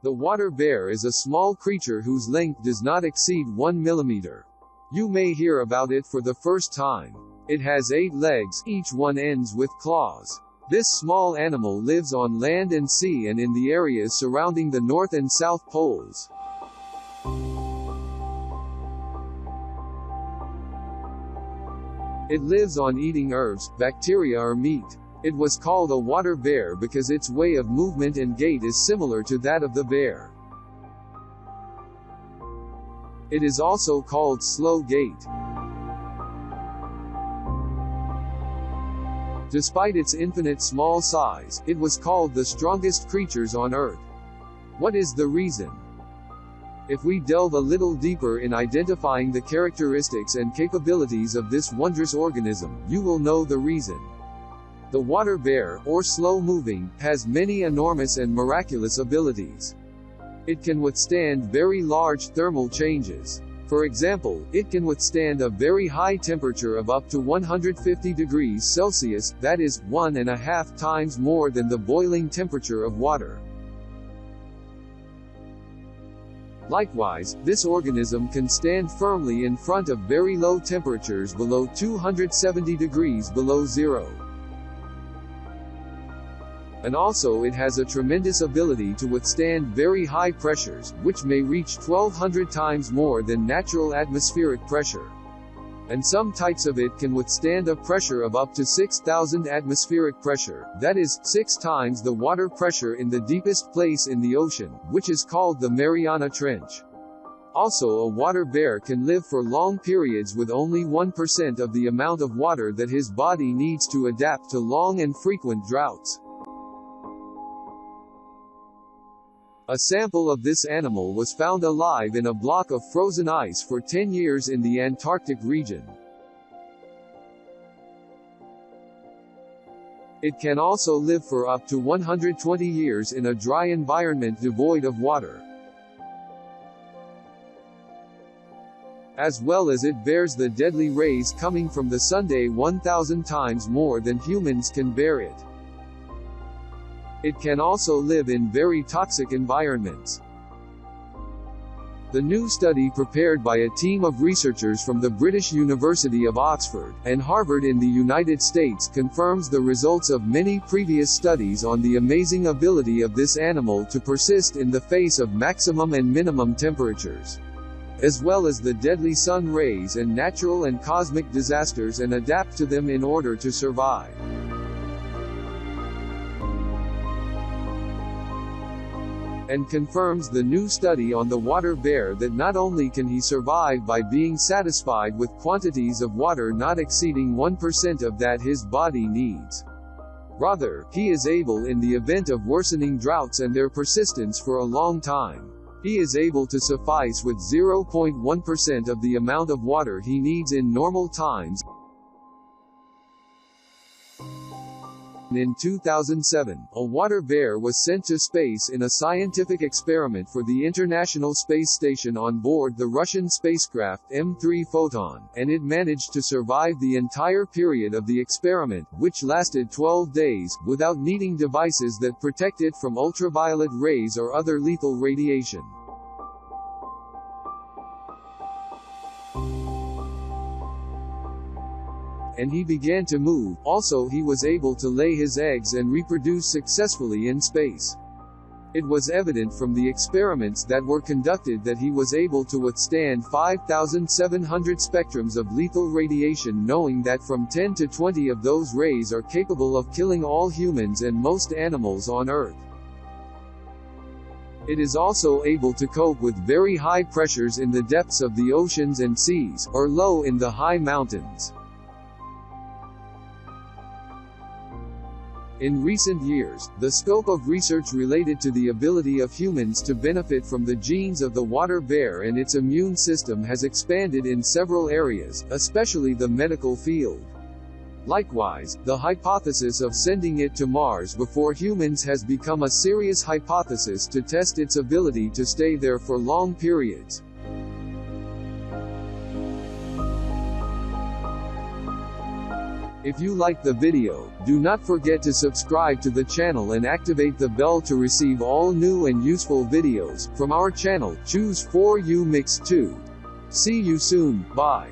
The water bear is a small creature whose length does not exceed 1 millimeter. You may hear about it for the first time. It has 8 legs, each one ends with claws. This small animal lives on land and sea and in the areas surrounding the North and South Poles. It lives on eating herbs, bacteria or meat. It was called a water bear because its way of movement and gait is similar to that of the bear. It is also called slow gait. Despite its infinite small size, it was called the strongest creatures on Earth. What is the reason? If we delve a little deeper in identifying the characteristics and capabilities of this wondrous organism, you will know the reason. The water bear, or slow-moving, has many enormous and miraculous abilities. It can withstand very large thermal changes. For example, it can withstand a very high temperature of up to 150 degrees Celsius, that is, 1.5 times more than the boiling temperature of water. Likewise, this organism can stand firmly in front of very low temperatures below 270 degrees below zero. And also it has a tremendous ability to withstand very high pressures, which may reach 1200 times more than natural atmospheric pressure. And some types of it can withstand a pressure of up to 6,000 atmospheric pressure, that is, 6 times the water pressure in the deepest place in the ocean, which is called the Mariana Trench. Also, a water bear can live for long periods with only 1% of the amount of water that his body needs to adapt to long and frequent droughts. A sample of this animal was found alive in a block of frozen ice for 10 years in the Antarctic region. It can also live for up to 120 years in a dry environment devoid of water. As well as it bears the deadly rays coming from the sun 1,000 times more than humans can bear it. It can also live in very toxic environments. The new study prepared by a team of researchers from the British University of Oxford and Harvard in the United States confirms the results of many previous studies on the amazing ability of this animal to persist in the face of maximum and minimum temperatures, as well as the deadly sun rays and natural and cosmic disasters, and adapt to them in order to survive. And confirms the new study on the water bear that not only can he survive by being satisfied with quantities of water not exceeding 1% of that his body needs. Rather, he is able, in the event of worsening droughts and their persistence for a long time, he is able to suffice with 0.1% of the amount of water he needs in normal times. In 2007, a water bear was sent to space in a scientific experiment for the International Space Station on board the Russian spacecraft M3 Photon, and it managed to survive the entire period of the experiment, which lasted 12 days, without needing devices that protect it from ultraviolet rays or other lethal radiation. And he began to move. Also, he was able to lay his eggs and reproduce successfully in space. It was evident from the experiments that were conducted that he was able to withstand 5,700 spectrums of lethal radiation, knowing that from 10 to 20 of those rays are capable of killing all humans and most animals on Earth. It is also able to cope with very high pressures in the depths of the oceans and seas, or low in the high mountains. In recent years, the scope of research related to the ability of humans to benefit from the genes of the water bear and its immune system has expanded in several areas, especially the medical field. Likewise, the hypothesis of sending it to Mars before humans has become a serious hypothesis to test its ability to stay there for long periods. If you like the video, do not forget to subscribe to the channel and activate the bell to receive all new and useful videos from our channel. Choose 4U Mix 2. See you soon, bye.